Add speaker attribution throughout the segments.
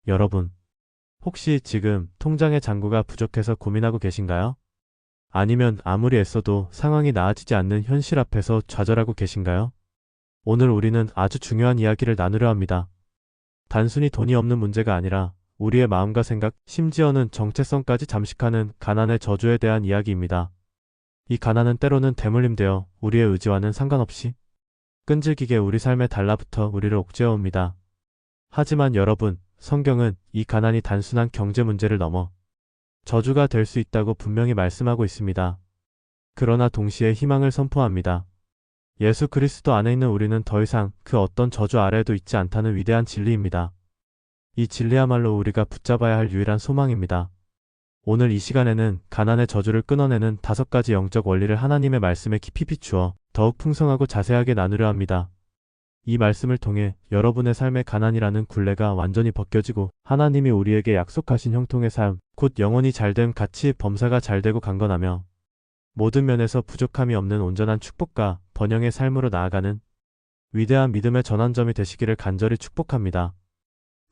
Speaker 1: 여러분, 혹시 지금 통장의 잔고가 부족해서 고민하고 계신가요? 아니면 아무리 애써도 상황이 나아지지 않는 현실 앞에서 좌절하고 계신가요? 오늘 우리는 아주 중요한 이야기를 나누려 합니다. 단순히 돈이 없는 문제가 아니라 우리의 마음과 생각, 심지어는 정체성까지 잠식하는 가난의 저주에 대한 이야기입니다. 이 가난은 때로는 대물림되어 우리의 의지와는 상관없이 끈질기게 우리 삶에 달라붙어 우리를 옥죄어옵니다. 하지만 여러분, 성경은 이 가난이 단순한 경제 문제를 넘어 저주가 될 수 있다고 분명히 말씀하고 있습니다. 그러나 동시에 희망을 선포합니다. 예수 그리스도 안에 있는 우리는 더 이상 그 어떤 저주 아래에도 있지 않다는 위대한 진리입니다. 이 진리야말로 우리가 붙잡아야 할 유일한 소망입니다. 오늘 이 시간에는 가난의 저주를 끊어내는 5가지 영적 원리를 하나님의 말씀에 깊이 비추어 더욱 풍성하고 자세하게 나누려 합니다. 이 말씀을 통해 여러분의 삶의 가난이라는 굴레가 완전히 벗겨지고 하나님이 우리에게 약속하신 형통의 삶, 곧 영혼이 잘됨 같이 범사가 잘되고 강건하며 모든 면에서 부족함이 없는 온전한 축복과 번영의 삶으로 나아가는 위대한 믿음의 전환점이 되시기를 간절히 축복합니다.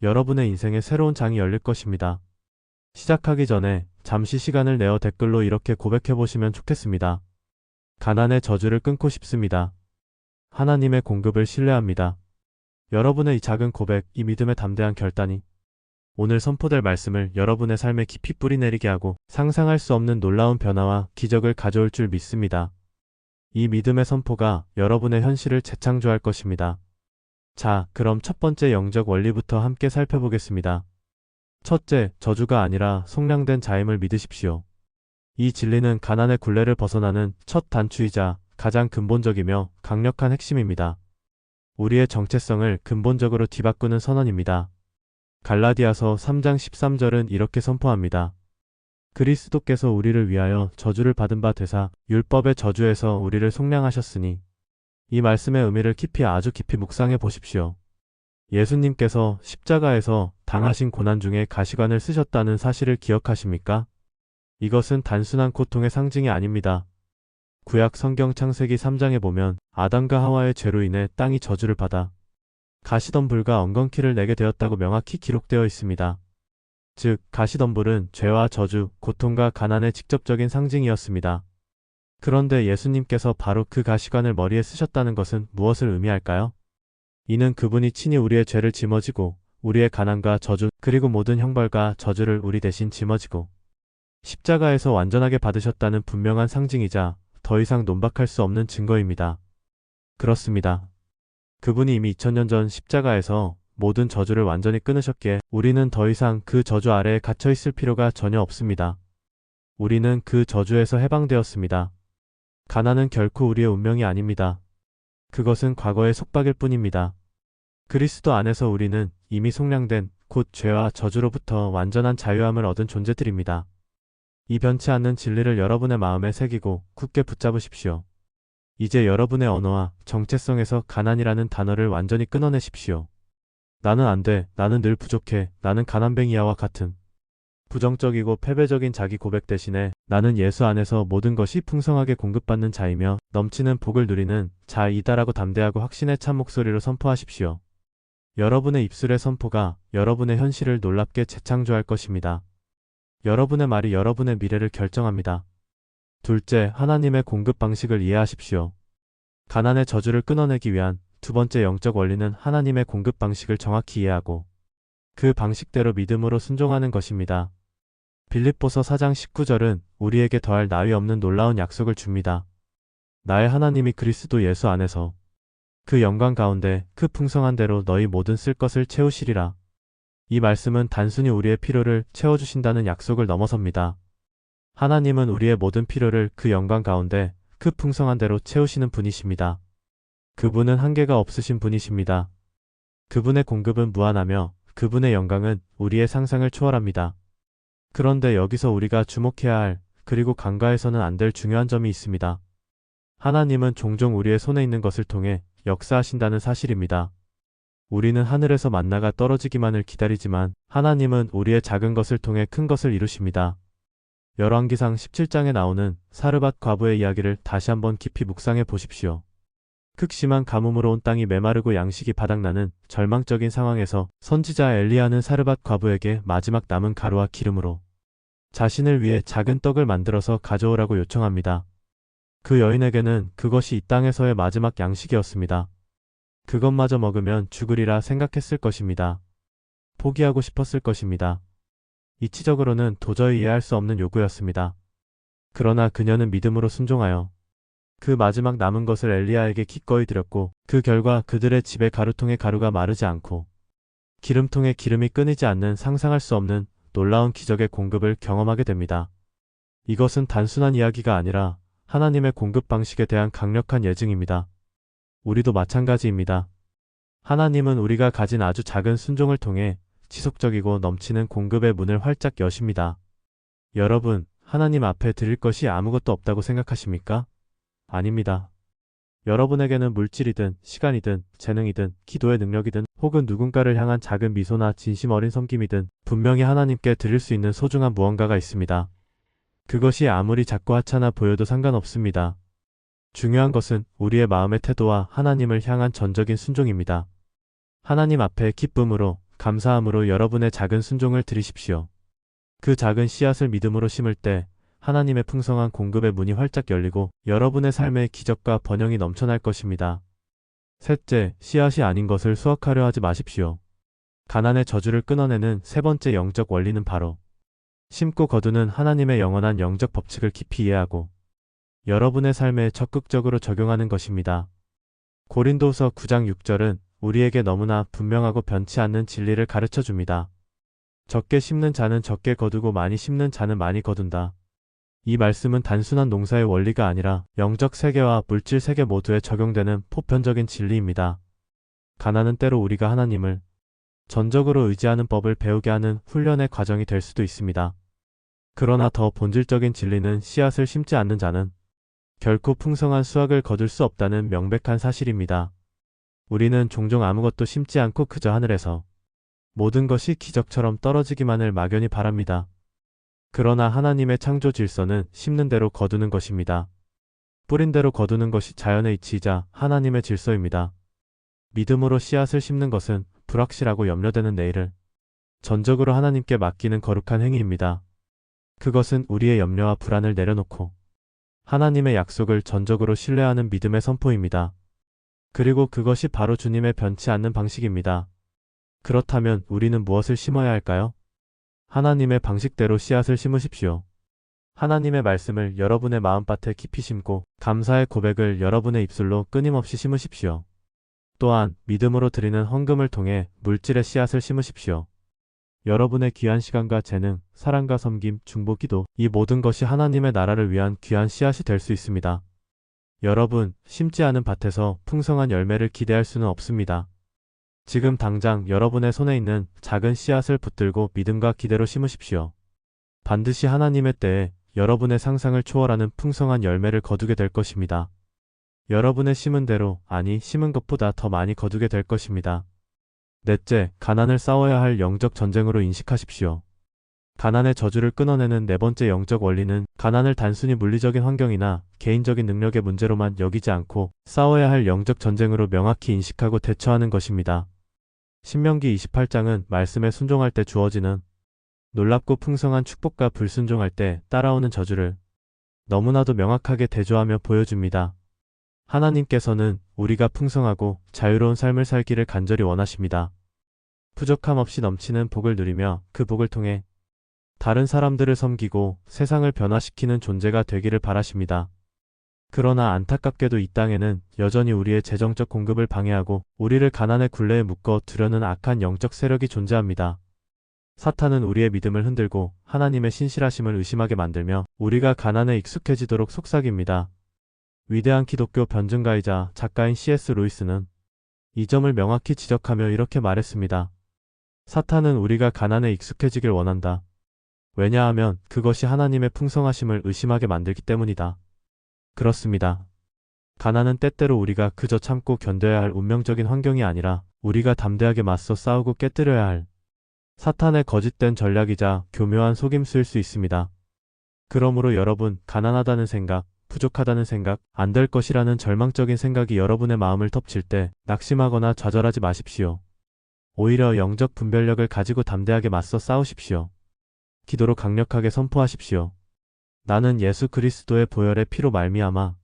Speaker 1: 여러분의 인생에 새로운 장이 열릴 것입니다. 시작하기 전에 잠시 시간을 내어 댓글로 이렇게 고백해보시면 좋겠습니다. 가난의 저주를 끊고 싶습니다. 하나님의 공급을 신뢰합니다. 여러분의 이 작은 고백, 이 믿음의 담대한 결단이 오늘 선포될 말씀을 여러분의 삶에 깊이 뿌리내리게 하고 상상할 수 없는 놀라운 변화와 기적을 가져올 줄 믿습니다. 이 믿음의 선포가 여러분의 현실을 재창조할 것입니다. 자, 그럼 첫 번째 영적 원리부터 함께 살펴보겠습니다. 첫째, 저주가 아니라 속량된 자임을 믿으십시오. 이 진리는 가난의 굴레를 벗어나는 첫 단추이자 가장 근본적이며 강력한 핵심입니다. 우리의 정체성을 근본적으로 뒤바꾸는 선언입니다. 갈라디아서 3장 13절은 이렇게 선포합니다. 그리스도께서 우리를 위하여 저주를 받은 바 되사 율법의 저주에서 우리를 속량하셨으니. 이 말씀의 의미를 아주 깊이 묵상해 보십시오. 예수님께서 십자가에서 당하신 고난 중에 가시관을 쓰셨다는 사실을 기억하십니까? 이것은 단순한 고통의 상징이 아닙니다. 구약 성경 창세기 3장에 보면 아담과 하와의 죄로 인해 땅이 저주를 받아 가시덤불과 엉겅퀴를 내게 되었다고 명확히 기록되어 있습니다. 즉, 가시덤불은 죄와 저주, 고통과 가난의 직접적인 상징이었습니다. 그런데 예수님께서 바로 그 가시관을 머리에 쓰셨다는 것은 무엇을 의미할까요? 이는 그분이 친히 우리의 죄를 짊어지고 우리의 가난과 저주, 그리고 모든 형벌과 저주를 우리 대신 짊어지고 십자가에서 완전하게 받으셨다는 분명한 상징이자 더 이상 논박할 수 없는 증거입니다. 그렇습니다. 그분이 이미 2000년 전 십자가에서 모든 저주를 완전히 끊으셨기에 우리는 더 이상 그 저주 아래에 갇혀 있을 필요가 전혀 없습니다. 우리는 그 저주에서 해방되었습니다. 가난은 결코 우리의 운명이 아닙니다. 그것은 과거의 속박일 뿐입니다. 그리스도 안에서 우리는 이미 속량된 곧 죄와 저주로부터 완전한 자유함을 얻은 존재들입니다. 이 변치 않는 진리를 여러분의 마음에 새기고 굳게 붙잡으십시오. 이제 여러분의 언어와 정체성에서 가난이라는 단어를 완전히 끊어내십시오. 나는 안 돼, 나는 늘 부족해, 나는 가난뱅이야와 같은 부정적이고 패배적인 자기 고백 대신에 나는 예수 안에서 모든 것이 풍성하게 공급받는 자이며 넘치는 복을 누리는 자이다라고 담대하고 확신의 찬 목소리로 선포하십시오. 여러분의 입술의 선포가 여러분의 현실을 놀랍게 재창조할 것입니다. 여러분의 말이 여러분의 미래를 결정합니다. 둘째, 하나님의 공급 방식을 이해하십시오. 가난의 저주를 끊어내기 위한 두 번째 영적 원리는 하나님의 공급 방식을 정확히 이해하고 그 방식대로 믿음으로 순종하는 것입니다. 빌립보서 4장 19절은 우리에게 더할 나위 없는 놀라운 약속을 줍니다. 나의 하나님이 그리스도 예수 안에서 그 영광 가운데 그 풍성한 대로 너희 모든 쓸 것을 채우시리라. 이 말씀은 단순히 우리의 필요를 채워주신다는 약속을 넘어섭니다. 하나님은 우리의 모든 필요를 그 영광 가운데 그 풍성한 대로 채우시는 분이십니다. 그분은 한계가 없으신 분이십니다. 그분의 공급은 무한하며 그분의 영광은 우리의 상상을 초월합니다. 그런데 여기서 우리가 주목해야 할, 그리고 간과해서는 안 될 중요한 점이 있습니다. 하나님은 종종 우리의 손에 있는 것을 통해 역사하신다는 사실입니다. 우리는 하늘에서 만나가 떨어지기만을 기다리지만 하나님은 우리의 작은 것을 통해 큰 것을 이루십니다. 열왕기상 17장에 나오는 사르밧 과부의 이야기를 다시 한번 깊이 묵상해 보십시오. 극심한 가뭄으로 온 땅이 메마르고 양식이 바닥나는 절망적인 상황에서 선지자 엘리야는 사르밧 과부에게 마지막 남은 가루와 기름으로 자신을 위해 작은 떡을 만들어서 가져오라고 요청합니다. 그 여인에게는 그것이 이 땅에서의 마지막 양식이었습니다. 그것마저 먹으면 죽으리라 생각했을 것입니다. 포기하고 싶었을 것입니다. 이치적으로는 도저히 이해할 수 없는 요구였습니다. 그러나 그녀는 믿음으로 순종하여 그 마지막 남은 것을 엘리야에게 기꺼이 드렸고 그 결과 그들의 집의 가루통의 가루가 마르지 않고 기름통의 기름이 끊이지 않는 상상할 수 없는 놀라운 기적의 공급을 경험하게 됩니다. 이것은 단순한 이야기가 아니라 하나님의 공급 방식에 대한 강력한 예증입니다. 우리도 마찬가지입니다. 하나님은 우리가 가진 아주 작은 순종을 통해 지속적이고 넘치는 공급의 문을 활짝 여십니다. 여러분, 하나님 앞에 드릴 것이 아무것도 없다고 생각하십니까? 아닙니다. 여러분에게는 물질이든 시간이든 재능이든 기도의 능력이든 혹은 누군가를 향한 작은 미소나 진심 어린 섬김이든 분명히 하나님께 드릴 수 있는 소중한 무언가가 있습니다. 그것이 아무리 작고 하찮아 보여도 상관없습니다. 중요한 것은 우리의 마음의 태도와 하나님을 향한 전적인 순종입니다. 하나님 앞에 기쁨으로, 감사함으로 여러분의 작은 순종을 드리십시오. 그 작은 씨앗을 믿음으로 심을 때 하나님의 풍성한 공급의 문이 활짝 열리고 여러분의 삶에 기적과 번영이 넘쳐날 것입니다. 셋째, 씨앗이 아닌 것을 수확하려 하지 마십시오. 가난의 저주를 끊어내는 세 번째 영적 원리는 바로 심고 거두는 하나님의 영원한 영적 법칙을 깊이 이해하고 여러분의 삶에 적극적으로 적용하는 것입니다. 고린도서 9장 6절은 우리에게 너무나 분명하고 변치 않는 진리를 가르쳐 줍니다. 적게 심는 자는 적게 거두고 많이 심는 자는 많이 거둔다. 이 말씀은 단순한 농사의 원리가 아니라 영적 세계와 물질 세계 모두에 적용되는 보편적인 진리입니다. 가난은 때로 우리가 하나님을 전적으로 의지하는 법을 배우게 하는 훈련의 과정이 될 수도 있습니다. 그러나 더 본질적인 진리는 씨앗을 심지 않는 자는 결코 풍성한 수확을 거둘 수 없다는 명백한 사실입니다. 우리는 종종 아무것도 심지 않고 그저 하늘에서 모든 것이 기적처럼 떨어지기만을 막연히 바랍니다. 그러나 하나님의 창조 질서는 심는 대로 거두는 것입니다. 뿌린 대로 거두는 것이 자연의 이치이자 하나님의 질서입니다. 믿음으로 씨앗을 심는 것은 불확실하고 염려되는 내일을 전적으로 하나님께 맡기는 거룩한 행위입니다. 그것은 우리의 염려와 불안을 내려놓고 하나님의 약속을 전적으로 신뢰하는 믿음의 선포입니다. 그리고 그것이 바로 주님의 변치 않는 방식입니다. 그렇다면 우리는 무엇을 심어야 할까요? 하나님의 방식대로 씨앗을 심으십시오. 하나님의 말씀을 여러분의 마음밭에 깊이 심고 감사의 고백을 여러분의 입술로 끊임없이 심으십시오. 또한 믿음으로 드리는 헌금을 통해 물질의 씨앗을 심으십시오. 여러분의 귀한 시간과 재능, 사랑과 섬김, 중보, 기도, 이 모든 것이 하나님의 나라를 위한 귀한 씨앗이 될 수 있습니다. 여러분, 심지 않은 밭에서 풍성한 열매를 기대할 수는 없습니다. 지금 당장 여러분의 손에 있는 작은 씨앗을 붙들고 믿음과 기대로 심으십시오. 반드시 하나님의 때에 여러분의 상상을 초월하는 풍성한 열매를 거두게 될 것입니다. 여러분의 심은 대로, 아니 심은 것보다 더 많이 거두게 될 것입니다. 넷째, 가난을 싸워야 할 영적 전쟁으로 인식하십시오. 가난의 저주를 끊어내는 네 번째 영적 원리는 가난을 단순히 물리적인 환경이나 개인적인 능력의 문제로만 여기지 않고 싸워야 할 영적 전쟁으로 명확히 인식하고 대처하는 것입니다. 신명기 28장은 말씀에 순종할 때 주어지는 놀랍고 풍성한 축복과 불순종할 때 따라오는 저주를 너무나도 명확하게 대조하며 보여줍니다. 하나님께서는 우리가 풍성하고 자유로운 삶을 살기를 간절히 원하십니다. 부족함 없이 넘치는 복을 누리며 그 복을 통해 다른 사람들을 섬기고 세상을 변화시키는 존재가 되기를 바라십니다. 그러나 안타깝게도 이 땅에는 여전히 우리의 재정적 공급을 방해하고 우리를 가난의 굴레에 묶어 두려는 악한 영적 세력이 존재합니다. 사탄은 우리의 믿음을 흔들고 하나님의 신실하심을 의심하게 만들며 우리가 가난에 익숙해지도록 속삭입니다. 위대한 기독교 변증가이자 작가인 C.S. 루이스는 이 점을 명확히 지적하며 이렇게 말했습니다. 사탄은 우리가 가난에 익숙해지길 원한다. 왜냐하면 그것이 하나님의 풍성하심을 의심하게 만들기 때문이다. 그렇습니다. 가난은 때때로 우리가 그저 참고 견뎌야 할 운명적인 환경이 아니라 우리가 담대하게 맞서 싸우고 깨뜨려야 할 사탄의 거짓된 전략이자 교묘한 속임수일 수 있습니다. 그러므로 여러분, 가난하다는 생각, 부족하다는 생각, 안 될 것이라는 절망적인 생각이 여러분의 마음을 덮칠 때 낙심하거나 좌절하지 마십시오. 오히려 영적 분별력을 가지고 담대하게 맞서 싸우십시오. 기도로 강력하게 선포하십시오. 나는 예수 그리스도의 보혈의 피로 말미암아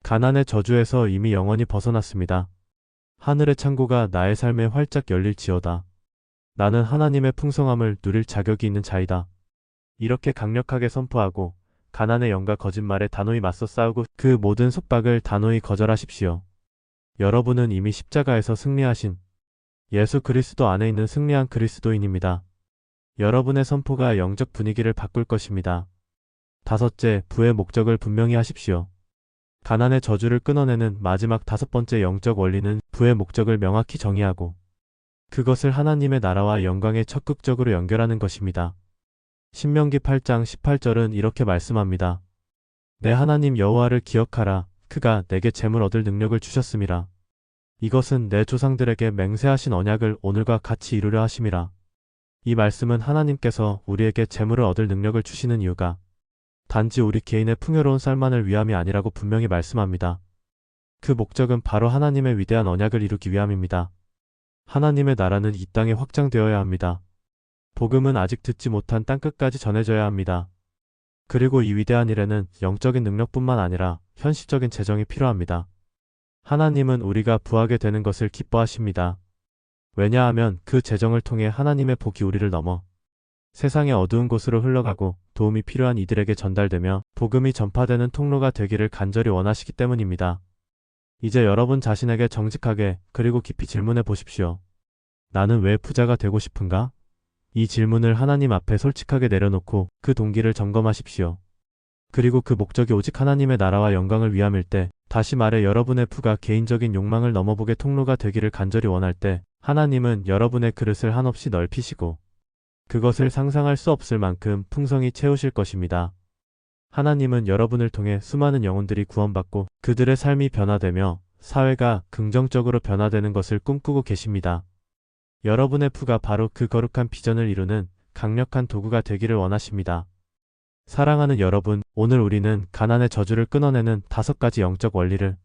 Speaker 1: 가난의 저주에서 이미 영원히 벗어났습니다. 하늘의 창고가 나의 삶에 활짝 열릴지어다. 나는 하나님의 풍성함을 누릴 자격이 있는 자이다. 이렇게 강력하게 선포하고 가난의 영과 거짓말에 단호히 맞서 싸우고 그 모든 속박을 단호히 거절하십시오. 여러분은 이미 십자가에서 승리하신 예수 그리스도 안에 있는 승리한 그리스도인입니다. 여러분의 선포가 영적 분위기를 바꿀 것입니다. 다섯째, 부의 목적을 분명히 하십시오. 가난의 저주를 끊어내는 마지막 다섯 번째 영적 원리는 부의 목적을 명확히 정의하고 그것을 하나님의 나라와 영광에 적극적으로 연결하는 것입니다. 신명기 8장 18절은 이렇게 말씀합니다. 내 하나님 여호와를 기억하라. 그가 내게 재물 얻을 능력을 주셨음이라. 이것은 내 조상들에게 맹세하신 언약을 오늘과 같이 이루려 하심이라. 이 말씀은 하나님께서 우리에게 재물을 얻을 능력을 주시는 이유가 단지 우리 개인의 풍요로운 삶만을 위함이 아니라고 분명히 말씀합니다. 그 목적은 바로 하나님의 위대한 언약을 이루기 위함입니다. 하나님의 나라는 이 땅에 확장되어야 합니다. 복음은 아직 듣지 못한 땅끝까지 전해져야 합니다. 그리고 이 위대한 일에는 영적인 능력뿐만 아니라 현실적인 재정이 필요합니다. 하나님은 우리가 부하게 되는 것을 기뻐하십니다. 왜냐하면 그 재정을 통해 하나님의 복이 우리를 넘어 세상의 어두운 곳으로 흘러가고 도움이 필요한 이들에게 전달되며 복음이 전파되는 통로가 되기를 간절히 원하시기 때문입니다. 이제 여러분 자신에게 정직하게 그리고 깊이 질문해 보십시오. 나는 왜 부자가 되고 싶은가? 이 질문을 하나님 앞에 솔직하게 내려놓고 그 동기를 점검하십시오. 그리고 그 목적이 오직 하나님의 나라와 영광을 위함일 때, 다시 말해 여러분의 부가 개인적인 욕망을 넘어보게 통로가 되기를 간절히 원할 때 하나님은 여러분의 그릇을 한없이 넓히시고 그것을 상상할 수 없을 만큼 풍성히 채우실 것입니다. 하나님은 여러분을 통해 수많은 영혼들이 구원받고 그들의 삶이 변화되며 사회가 긍정적으로 변화되는 것을 꿈꾸고 계십니다. 여러분의 부가 바로 그 거룩한 비전을 이루는 강력한 도구가 되기를 원하십니다. 사랑하는 여러분, 오늘 우리는 가난의 저주를 끊어내는 5가지 영적 원리를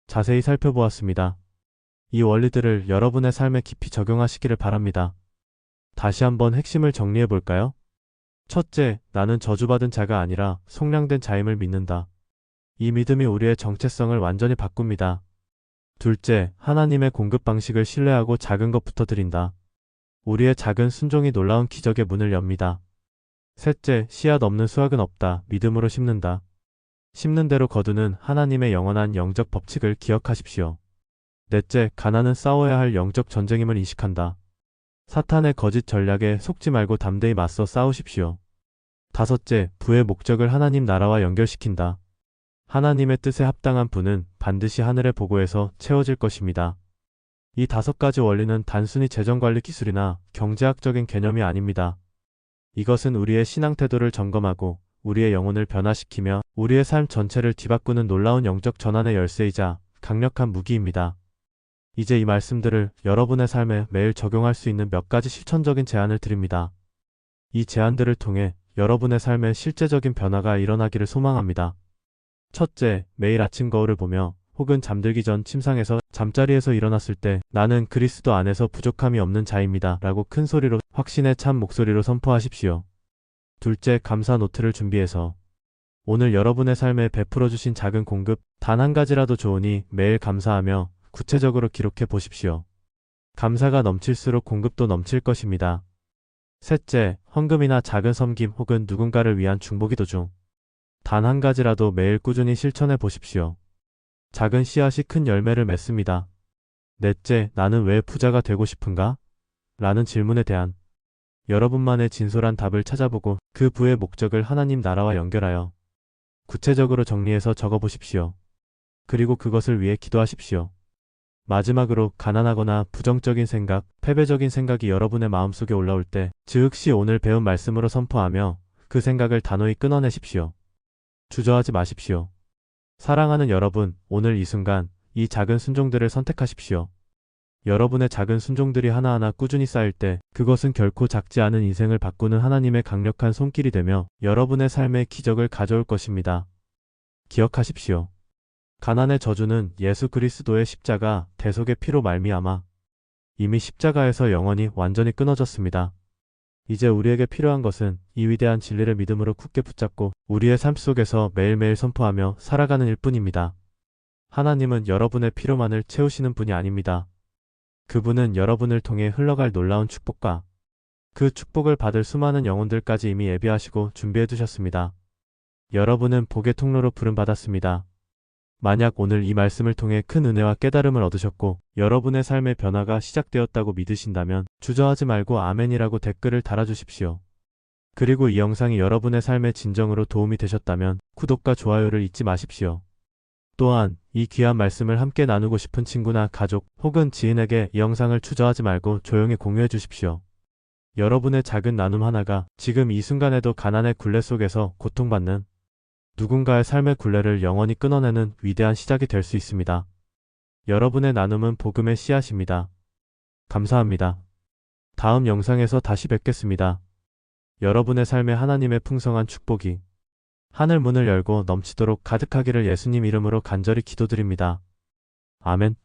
Speaker 1: 자세히 살펴보았습니다. 이 원리들을 여러분의 삶에 깊이 적용하시기를 바랍니다. 다시 한번 핵심을 정리해 볼까요? 첫째, 나는 저주받은 자가 아니라 속량된 자임을 믿는다. 이 믿음이 우리의 정체성을 완전히 바꿉니다. 둘째, 하나님의 공급 방식을 신뢰하고 작은 것부터 드린다. 우리의 작은 순종이 놀라운 기적의 문을 엽니다. 셋째, 씨앗 없는 수확은 없다. 믿음으로 심는다. 심는 대로 거두는 하나님의 영원한 영적 법칙을 기억하십시오. 넷째, 가난은 싸워야 할 영적 전쟁임을 인식한다. 사탄의 거짓 전략에 속지 말고 담대히 맞서 싸우십시오. 다섯째, 부의 목적을 하나님 나라와 연결시킨다. 하나님의 뜻에 합당한 부는 반드시 하늘의 보고에서 채워질 것입니다. 이 5가지 원리는 단순히 재정관리 기술이나 경제학적인 개념이 아닙니다. 이것은 우리의 신앙 태도를 점검하고 우리의 영혼을 변화시키며 우리의 삶 전체를 뒤바꾸는 놀라운 영적 전환의 열쇠이자 강력한 무기입니다. 이제 이 말씀들을 여러분의 삶에 매일 적용할 수 있는 몇 가지 실천적인 제안을 드립니다. 이 제안들을 통해 여러분의 삶에 실제적인 변화가 일어나기를 소망합니다. 첫째, 매일 아침 거울을 보며 혹은 잠들기 전 침상에서 잠자리에서 일어났을 때 나는 그리스도 안에서 부족함이 없는 자입니다. 라고 큰 소리로 확신의 참 목소리로 선포하십시오. 둘째, 감사 노트를 준비해서 오늘 여러분의 삶에 베풀어 주신 작은 공급 단 한 가지라도 좋으니 매일 감사하며 구체적으로 기록해 보십시오. 감사가 넘칠수록 공급도 넘칠 것입니다. 셋째, 헌금이나 작은 섬김 혹은 누군가를 위한 중보기도 중 단 한 가지라도 매일 꾸준히 실천해 보십시오. 작은 씨앗이 큰 열매를 맺습니다. 넷째, 나는 왜 부자가 되고 싶은가? 라는 질문에 대한 여러분만의 진솔한 답을 찾아보고 그 부의 목적을 하나님 나라와 연결하여 구체적으로 정리해서 적어보십시오. 그리고 그것을 위해 기도하십시오. 마지막으로 가난하거나 부정적인 생각, 패배적인 생각이 여러분의 마음속에 올라올 때 즉시 오늘 배운 말씀으로 선포하며 그 생각을 단호히 끊어내십시오. 주저하지 마십시오. 사랑하는 여러분, 오늘 이 순간 이 작은 순종들을 선택하십시오. 여러분의 작은 순종들이 하나하나 꾸준히 쌓일 때 그것은 결코 작지 않은 인생을 바꾸는 하나님의 강력한 손길이 되며 여러분의 삶에 기적을 가져올 것입니다. 기억하십시오. 가난의 저주는 예수 그리스도의 십자가 대속의 피로 말미암아 이미 십자가에서 영원히 완전히 끊어졌습니다. 이제 우리에게 필요한 것은 이 위대한 진리를 믿음으로 굳게 붙잡고 우리의 삶 속에서 매일매일 선포하며 살아가는 일뿐입니다. 하나님은 여러분의 필요만을 채우시는 분이 아닙니다. 그분은 여러분을 통해 흘러갈 놀라운 축복과 그 축복을 받을 수많은 영혼들까지 이미 예비하시고 준비해 두셨습니다. 여러분은 복의 통로로 부름받았습니다. 만약 오늘 이 말씀을 통해 큰 은혜와 깨달음을 얻으셨고 여러분의 삶의 변화가 시작되었다고 믿으신다면 주저하지 말고 아멘이라고 댓글을 달아주십시오. 그리고 이 영상이 여러분의 삶의 진정으로 도움이 되셨다면 구독과 좋아요를 잊지 마십시오. 또한 이 귀한 말씀을 함께 나누고 싶은 친구나 가족 혹은 지인에게 이 영상을 주저하지 말고 조용히 공유해 주십시오. 여러분의 작은 나눔 하나가 지금 이 순간에도 가난의 굴레 속에서 고통받는 누군가의 삶의 굴레를 영원히 끊어내는 위대한 시작이 될 수 있습니다. 여러분의 나눔은 복음의 씨앗입니다. 감사합니다. 다음 영상에서 다시 뵙겠습니다. 여러분의 삶에 하나님의 풍성한 축복이 하늘 문을 열고 넘치도록 가득하기를 예수님 이름으로 간절히 기도드립니다. 아멘.